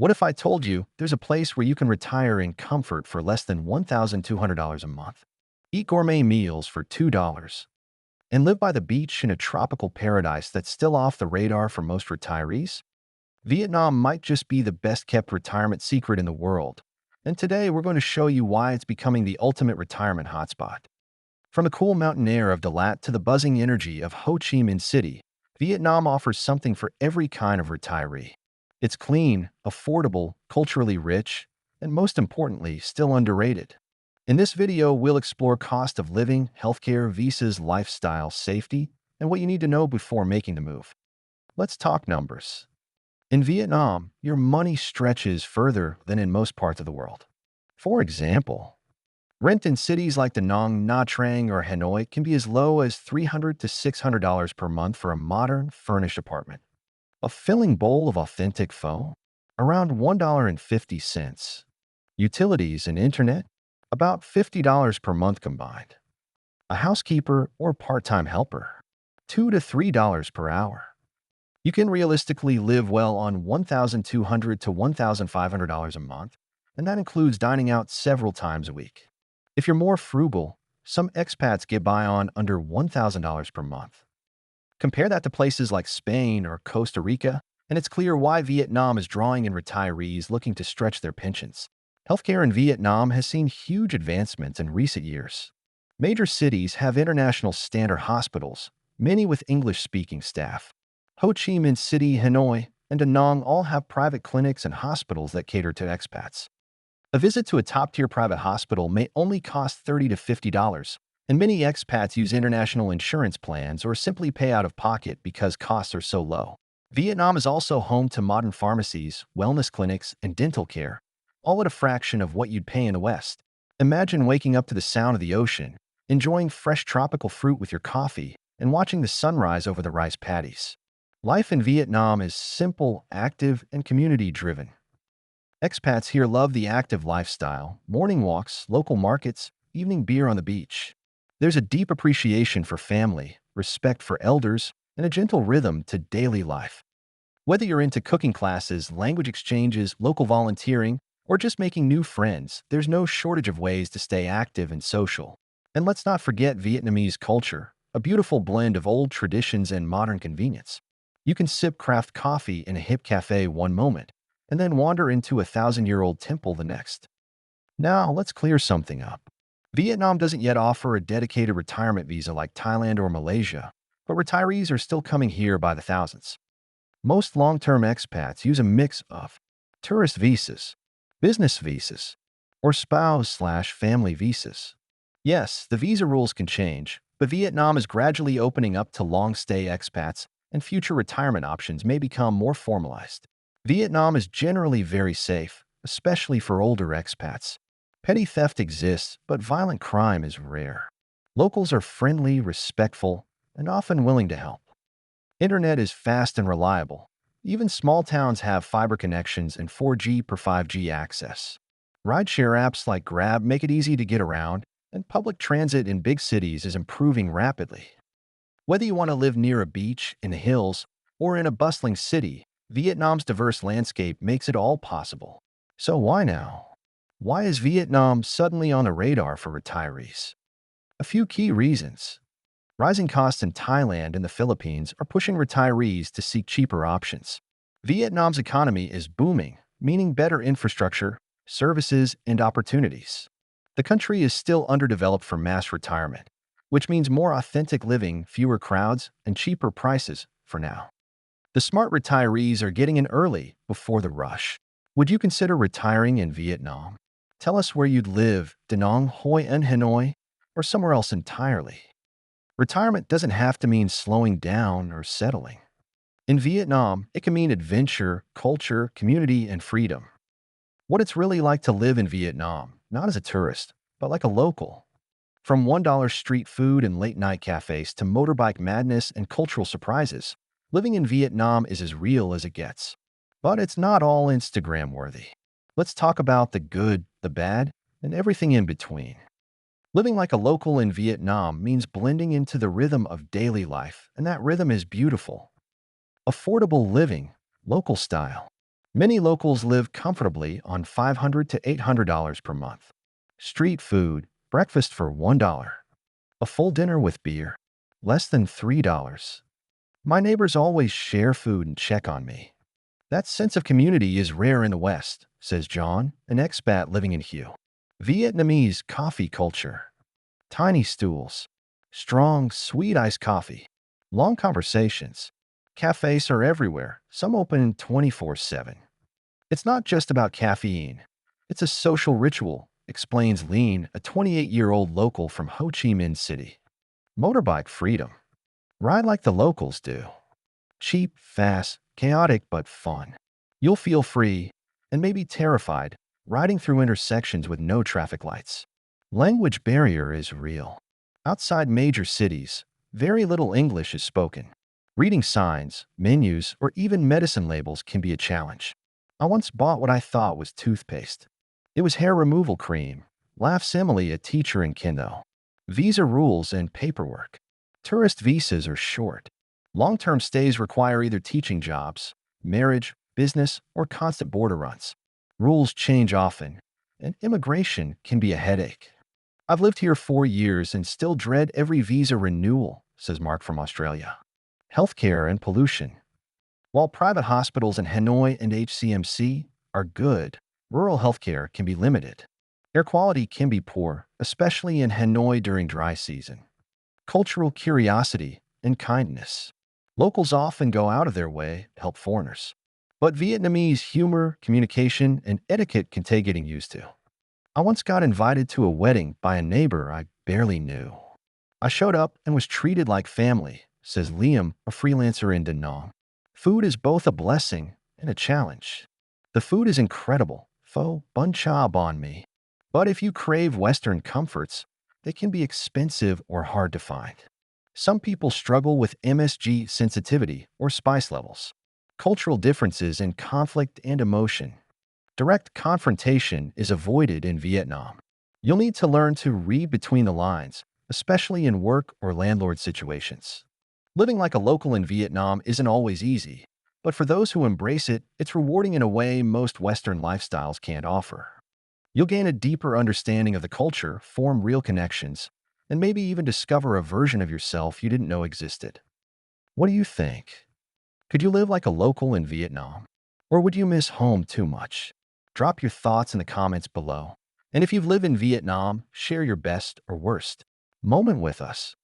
What if I told you there's a place where you can retire in comfort for less than $1,200 a month, eat gourmet meals for $2, and live by the beach in a tropical paradise that's still off the radar for most retirees? Vietnam might just be the best-kept retirement secret in the world, and today we're going to show you why it's becoming the ultimate retirement hotspot. From the cool mountain air of Dalat to the buzzing energy of Ho Chi Minh City, Vietnam offers something for every kind of retiree. It's clean, affordable, culturally rich, and most importantly, still underrated. In this video, we'll explore cost of living, healthcare, visas, lifestyle, safety, and what you need to know before making the move. Let's talk numbers. In Vietnam, your money stretches further than in most parts of the world. For example, rent in cities like Da Nang, Nha Trang, or Hanoi can be as low as $300 to $600 per month for a modern, furnished apartment. A filling bowl of authentic pho? Around $1.50. Utilities and internet? About $50 per month combined. A housekeeper or part-time helper? $2 to $3 per hour. You can realistically live well on $1,200 to $1,500 a month, and that includes dining out several times a week. If you're more frugal, some expats get by on under $1,000 per month. Compare that to places like Spain or Costa Rica, and it's clear why Vietnam is drawing in retirees looking to stretch their pensions. Healthcare in Vietnam has seen huge advancements in recent years. Major cities have international standard hospitals, many with English-speaking staff. Ho Chi Minh City, Hanoi, and Da Nang all have private clinics and hospitals that cater to expats. A visit to a top-tier private hospital may only cost $30 to $50, and many expats use international insurance plans or simply pay out of pocket because costs are so low. Vietnam is also home to modern pharmacies, wellness clinics, and dental care, all at a fraction of what you'd pay in the West. Imagine waking up to the sound of the ocean, enjoying fresh tropical fruit with your coffee, and watching the sunrise over the rice paddies. Life in Vietnam is simple, active, and community-driven. Expats here love the active lifestyle, morning walks, local markets, evening beer on the beach. There's a deep appreciation for family, respect for elders, and a gentle rhythm to daily life. Whether you're into cooking classes, language exchanges, local volunteering, or just making new friends, there's no shortage of ways to stay active and social. And let's not forget Vietnamese culture, a beautiful blend of old traditions and modern convenience. You can sip craft coffee in a hip cafe one moment, and then wander into a thousand-year-old temple the next. Now, let's clear something up. Vietnam doesn't yet offer a dedicated retirement visa like Thailand or Malaysia, but retirees are still coming here by the thousands. Most long-term expats use a mix of tourist visas, business visas, or spouse/family visas. Yes, the visa rules can change, but Vietnam is gradually opening up to long-stay expats, and future retirement options may become more formalized. Vietnam is generally very safe, especially for older expats. Petty theft exists, but violent crime is rare. Locals are friendly, respectful, and often willing to help. Internet is fast and reliable. Even small towns have fiber connections and 4G per 5G access. Rideshare apps like Grab make it easy to get around, and public transit in big cities is improving rapidly. Whether you want to live near a beach, in the hills, or in a bustling city, Vietnam's diverse landscape makes it all possible. So why now? Why is Vietnam suddenly on the radar for retirees? A few key reasons. Rising costs in Thailand and the Philippines are pushing retirees to seek cheaper options. Vietnam's economy is booming, meaning better infrastructure, services, and opportunities. The country is still underdeveloped for mass retirement, which means more authentic living, fewer crowds, and cheaper prices for now. The smart retirees are getting in early, before the rush. Would you consider retiring in Vietnam? Tell us where you'd live, Da Nang, Hoi An, Hanoi, or somewhere else entirely. Retirement doesn't have to mean slowing down or settling. In Vietnam, it can mean adventure, culture, community, and freedom. What it's really like to live in Vietnam, not as a tourist, but like a local. From $1 street food and late-night cafes to motorbike madness and cultural surprises, living in Vietnam is as real as it gets. But it's not all Instagram-worthy. Let's talk about the good, the bad, and everything in between. Living like a local in Vietnam means blending into the rhythm of daily life, and that rhythm is beautiful. Affordable living, local style. Many locals live comfortably on $500 to $800 per month. Street food, breakfast for $1. A full dinner with beer, less than $3. My neighbors always share food and check on me. That sense of community is rare in the West, says John, an expat living in Hue. Vietnamese coffee culture. Tiny stools. Strong, sweet iced coffee. Long conversations. Cafes are everywhere, some open 24/7. It's not just about caffeine. It's a social ritual, explains Lean, a 28-year-old local from Ho Chi Minh City. Motorbike freedom. Ride like the locals do. Cheap, fast, chaotic, but fun. You'll feel free, and maybe terrified, riding through intersections with no traffic lights. Language barrier is real. Outside major cities, very little English is spoken. Reading signs, menus, or even medicine labels can be a challenge. I once bought what I thought was toothpaste. It was hair removal cream, laughs Emily, a teacher in Kendo. Visa rules and paperwork. Tourist visas are short. Long-term stays require either teaching jobs, marriage, business, or constant border runs. Rules change often, and immigration can be a headache. I've lived here 4 years and still dread every visa renewal, says Mark from Australia. Healthcare and pollution. While private hospitals in Hanoi and HCMC are good, rural healthcare can be limited. Air quality can be poor, especially in Hanoi during dry season. Cultural curiosity and kindness. Locals often go out of their way to help foreigners. But Vietnamese humor, communication, and etiquette can take getting used to. I once got invited to a wedding by a neighbor I barely knew. I showed up and was treated like family, says Liam, a freelancer in Da Nang. Food is both a blessing and a challenge. The food is incredible, pho, bun cha banh mi. But if you crave Western comforts, they can be expensive or hard to find. Some people struggle with MSG sensitivity or spice levels. Cultural differences in conflict and emotion. Direct confrontation is avoided in Vietnam. You'll need to learn to read between the lines, especially in work or landlord situations. Living like a local in Vietnam isn't always easy, but for those who embrace it, it's rewarding in a way most Western lifestyles can't offer. You'll gain a deeper understanding of the culture, form real connections, and maybe even discover a version of yourself you didn't know existed. What do you think? Could you live like a local in Vietnam? Or would you miss home too much? Drop your thoughts in the comments below. And if you've lived in Vietnam, share your best or worst moment with us.